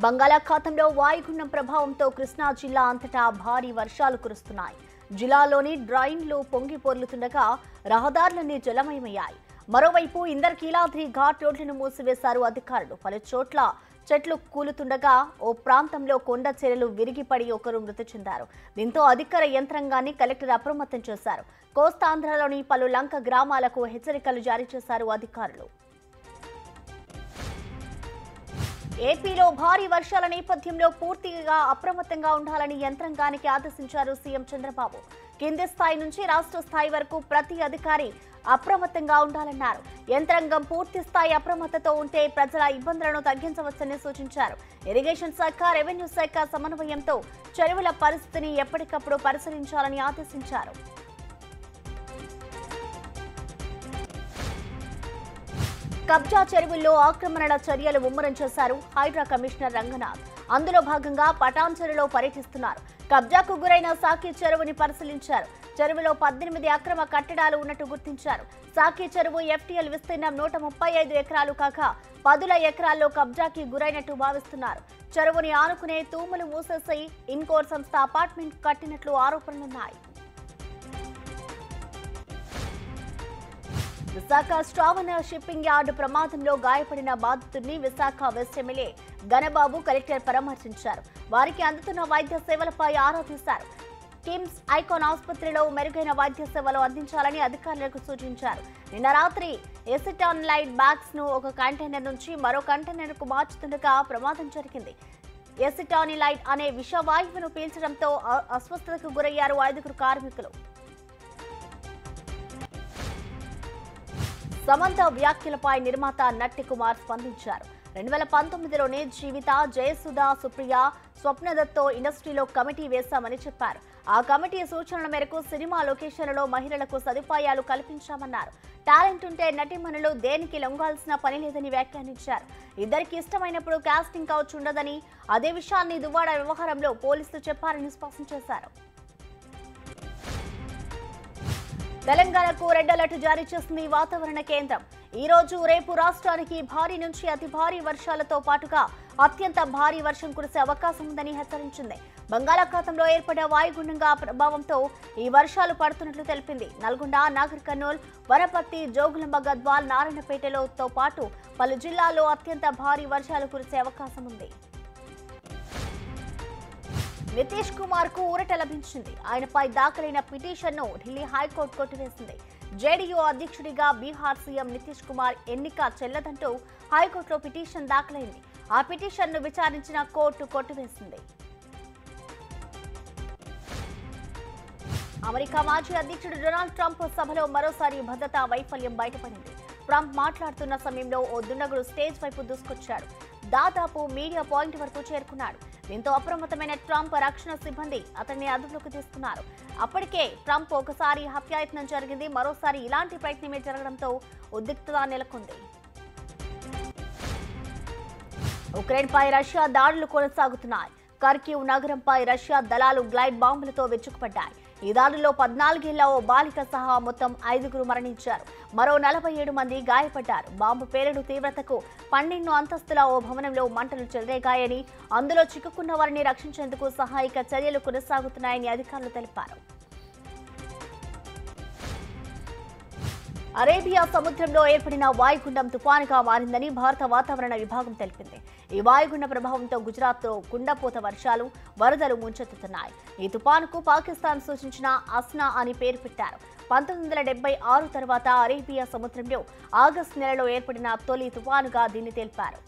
బంగాళాఖాతంలో వాయుగుండం ప్రభావంతో కృష్ణా జిల్లా అంతటా భారీ వర్షాలు కురుస్తున్నాయి. జిల్లాలోని డ్రైన్లు పొంగి పొర్లుతుండగా రహదారులన్నీ జలమయమయ్యాయి. మరోవైపు ఇంద్రకీలాద్రి ఘాట్ రోడ్లను మూసివేశారు అధికారులు. పలు చోట్ల చెట్లు కూలుతుండగా ఓ ప్రాంతంలో కొండ చర్యలు విరిగిపడి ఒకరు మృతి చెందారు. దీంతో అధికార యంత్రాంగాన్ని కలెక్టర్ అప్రమత్తం చేశారు. కోస్తాంధ్రలోని పలు లంక గ్రామాలకు హెచ్చరికలు జారీ చేశారు అధికారులు. ఏపీలో భారీ వర్షాల నేపథ్యంలో పూర్తిగా అప్రమత్తంగా ఉండాలని యంత్రాంగానికి ఆదేశించారు సీఎం చంద్రబాబు. కింది స్థాయి నుంచి రాష్ట్ర స్థాయి వరకు ప్రతి అధికారి అప్రమత్తంగా ఉండాలన్నారు. యంత్రాంగం పూర్తి స్థాయి అప్రమత్తతో ఉంటే ప్రజల ఇబ్బందులను తగ్గించవచ్చని సూచించారు. ఇరిగేషన్ శాఖ, రెవెన్యూ శాఖ సమన్వయంతో చెరువుల పరిస్థితిని ఎప్పటికప్పుడు పరిశీలించాలని ఆదేశించారు. కబ్జా చెరువుల్లో ఆక్రమణల చర్యలు ముమ్మరం చేశారు హైడ్రా కమిషనర్ రంగనాథ్. అందులో భాగంగా పటాన్ చెరువులో పర్యటిస్తున్నారు. కబ్జాకు గురైన సాకి చెరువుని పరిశీలించారు. చెరువులో 18 అక్రమ కట్టడాలు ఉన్నట్టు గుర్తించారు. సాకి చెరువు ఎఫ్టీఎల్ విస్తీర్ణం 135 ఎకరాలు కాగా 10 ఎకరాల్లో కబ్జాకి గురైనట్టు భావిస్తున్నారు. చెరువుని ఆనుకునే తూములు మూసేసి ఇన్కోర్ సంస్థ అపార్ట్మెంట్ కట్టినట్లు ఆరోపణలున్నాయి. విశాఖ శ్రావణ షిప్పింగ్ యార్డు ప్రమాదంలో గాయపడిన బాధితుడిని Visakha west MLA Ganababu collector పరామర్శించారు. వారికి అందుతున్న వైద్య సేవలపై ఆరా తీశారు. కిమ్స్ ఐకాన్ ఆసుపత్రిలో మెరుగైన వైద్య సేవలు అందించాలని అధికారులకు సూచించారు. నిన్న రాత్రి ఎసిటాన్ లైట్ బ్యాగ్స్ ను ఒక కంటైనర్ నుంచి మరో కంటైనర్ కు మార్చుతుండగా ప్రమాదం జరిగింది. ఎసిటానిలైట్ అనే విషవాయువును పీల్చడంతో అస్వస్థతకు గురయ్యారు 5 కార్మికులు. సమంత వ్యాఖ్యలపై నిర్మాత నట్టి కుమార్ స్పందించారు. 2019లోనే జీవిత, జయసుధ, సుప్రియ, స్వప్నదత్తో ఇండస్ట్రీలో కమిటీ వేశామని చెప్పారు. ఆ కమిటీ సూచనల మేరకు సినిమా లొకేషన్లలో మహిళలకు సదుపాయాలు కల్పించామన్నారు. టాలెంట్ ఉంటే నటిమణులు దేనికి లొంగాల్సిన పని లేదని వ్యాఖ్యానించారు. ఇద్దరికి ఇష్టమైనప్పుడు కాస్టింగ్ కౌచ్ ఉండదని, అదే విషయాన్ని దువ్వాడ వ్యవహారంలో పోలీసులు చెప్పారని స్పష్టం చేశారు. తెలంగాణకు రెడ్ అలర్ట్ జారీ చేసింది వాతావరణ కేంద్రం. ఈ రోజు, రేపు రాష్ట్రానికి భారీ నుంచి అతి భారీ వర్షాలతో పాటుగా అత్యంత భారీ వర్షం కురిసే అవకాశం ఉందని హెచ్చరించింది. బంగాళాఖాతంలో ఏర్పడే వాయుగుండంగా ప్రభావంతో ఈ వర్షాలు పడుతున్నట్లు తెలిపింది. నల్గొండ, నాగర్ కర్నూల్, వనపర్తి, జోగులాంబ గద్వాల్, నారాయణపేటలతో పాటు పలు జిల్లాల్లో అత్యంత భారీ వర్షాలు కురిసే అవకాశం ఉంది. నితీష్ కుమార్ కు ఊరట లభించింది. ఆయనపై దాఖలైన పిటిషన్ను ఢిల్లీ హైకోర్టు కొట్టివేసింది. జేడీయూ అధ్యక్షుడిగా బీహార్ సీఎం నితీష్ కుమార్ ఎన్నిక చెల్లదంటూ హైకోర్టులో పిటిషన్ దాఖలైంది. ఆ పిటిషన్ను విచారించిన కోర్టు కొట్టివేసింది. అమెరికా మాజీ అధ్యక్షుడు డొనాల్డ్ ట్రంప్ సభలో మరోసారి భద్రతా వైఫల్యం బయటపడింది. ట్రంప్ మాట్లాడుతున్న సమయంలో ఓ దుండగుడు స్టేజ్ వైపు దూసుకొచ్చాడు. దాదాపు మీడియా పాయింట్ వరకు చేరుకున్నాడు. దీంతో అప్రమత్తమైన ట్రంప్ రక్షణ సిబ్బంది అతన్ని అదుపులోకి తీసుకున్నారు. అప్పటికే ట్రంప్ ఒకసారి హత్యాయత్నం జరిగింది. మరోసారి ఇలాంటి ప్రయత్నమే జరగడంతో ఉద్రిక్తత నెలకొంది. ఉక్రెయిన్పై రష్యా దాడులు కొనసాగుతున్నాయి. కర్కీవ్ నగరంపై రష్యా దళాలు గ్లైడ్ బాంబులతో విరుచుకుపడ్డాయి. ఈ దాడుల్లో 14 ఏళ్ల ఓ బాలిక సహా మొత్తం 5 మరణించారు. మరో 47 మంది గాయపడ్డారు. బాంబు పేలుడు తీవ్రతకు 12 అంతస్తుల ఓ భవనంలో మంటలు చెలరేగాయని, అందులో చిక్కుకున్న వారిని రక్షించేందుకు సహాయక చర్యలు కొనసాగుతున్నాయని అధికారులు తెలిపారు. అరేబియా సముద్రంలో ఏర్పడిన వాయుగుండం తుపానుగా మారిందని భారత వాతావరణ విభాగం తెలిపింది. ఈ వాయుగుండ ప్రభావంతో గుజరాత్లో కుండపోత వర్షాలు, వరదలు ముంచెత్తుతున్నాయి. ఈ తుపానుకు పాకిస్తాన్ సూచించిన అస్నా అని పేరు పెట్టారు. 1976 తర్వాత అరేబియా సముద్రంలో ఆగస్టు నెలలో ఏర్పడిన తొలి తుపానుగా దీన్ని తెలిపారు.